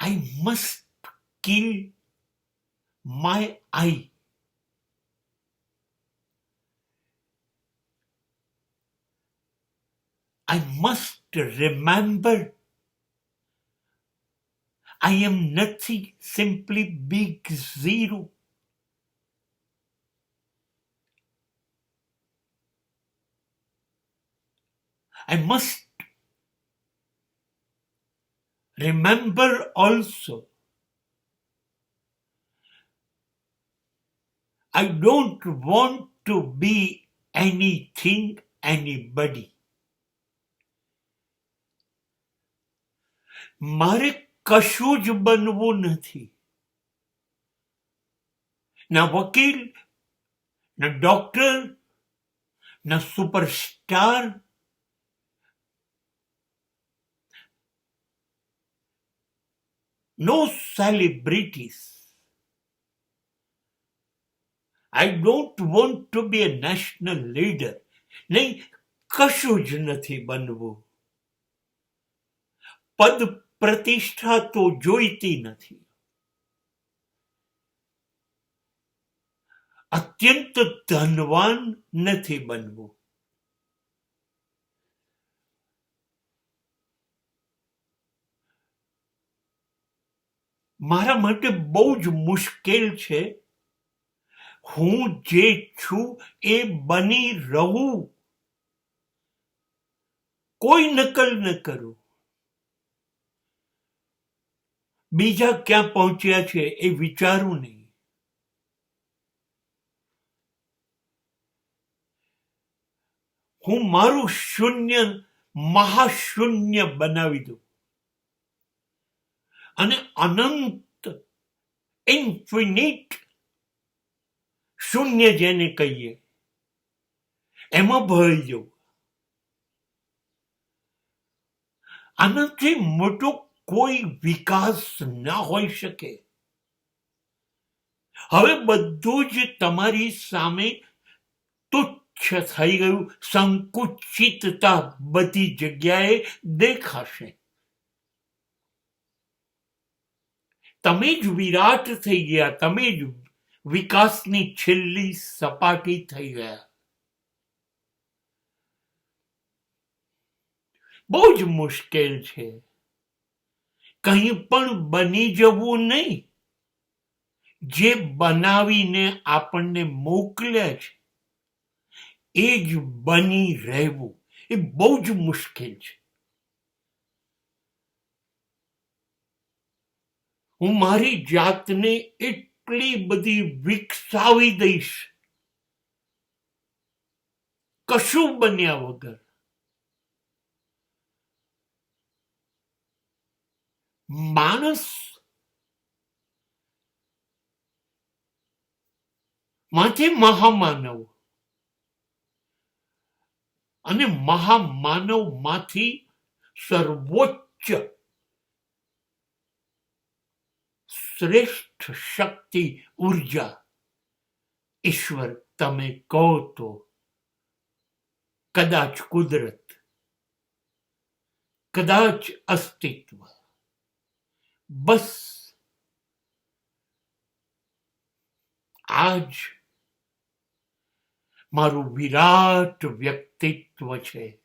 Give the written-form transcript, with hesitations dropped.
I must kill my I. I must remember I am nothing, simply big zero. I must remember also I don't want to be anything, anybody. મારે કશું જ બનવું નથી. ના વકીલ, ના doctor, ના superstar, no celebrities. I don't want to be a national leader. નહીં, કશું જ નથી બનવું. પદ પ્રતિષ્ઠા તો જોઈતી નથી. અત્યંત ધનવાન નથી બનવું. મારા માટે બહુ જ મુશ્કેલ છે હું જે છું એ બની રહું. કોઈ નકલ ન કરું. બીજા ક્યાં પહોંચ્યા છે એ વિચારું નહીં. હું મારું શૂન્ય મહાશૂન્ય બનાવી દઉં અને અનંત ઇન્ફિનિટ શૂન્ય જેને કહીએ એમાં ભળી જવું. આનાથી મોટો કોઈ વિકાસ ના હોઈ શકે. હવે બધું જ તમારી સામે તુચ્છ થઈ ગયું. સંકુચિતતા બધી જગ્યાએ દેખાશે. તમે જ વિરાટ થઈ ગયા. તમે જ વિકાસની છેલ્લી સપાટી થઈ ગયા. બહુ જ મુશ્કેલ છે. કંઈ પણ બની જવું નહીં. જે બનાવીને આપણને મોકલ્યા છે એ જ બની રહેવું એ બહુ જ મુશ્કેલ છે. હું મારી જાતને એટલી બધી વિકસાવી દઈશ કશું બન્યા વગર. માણસ માંથી મહામાનવ અને મહામાનવ માંથી સર્વોચ્ચ શ્રેષ્ઠ શક્તિ ઉર્જા ઈશ્વર તમે કહો તો, કદાચ કુદરત, કદાચ અસ્તિત્વ, બસ આજ મારું વિરાટ વ્યક્તિત્વ છે.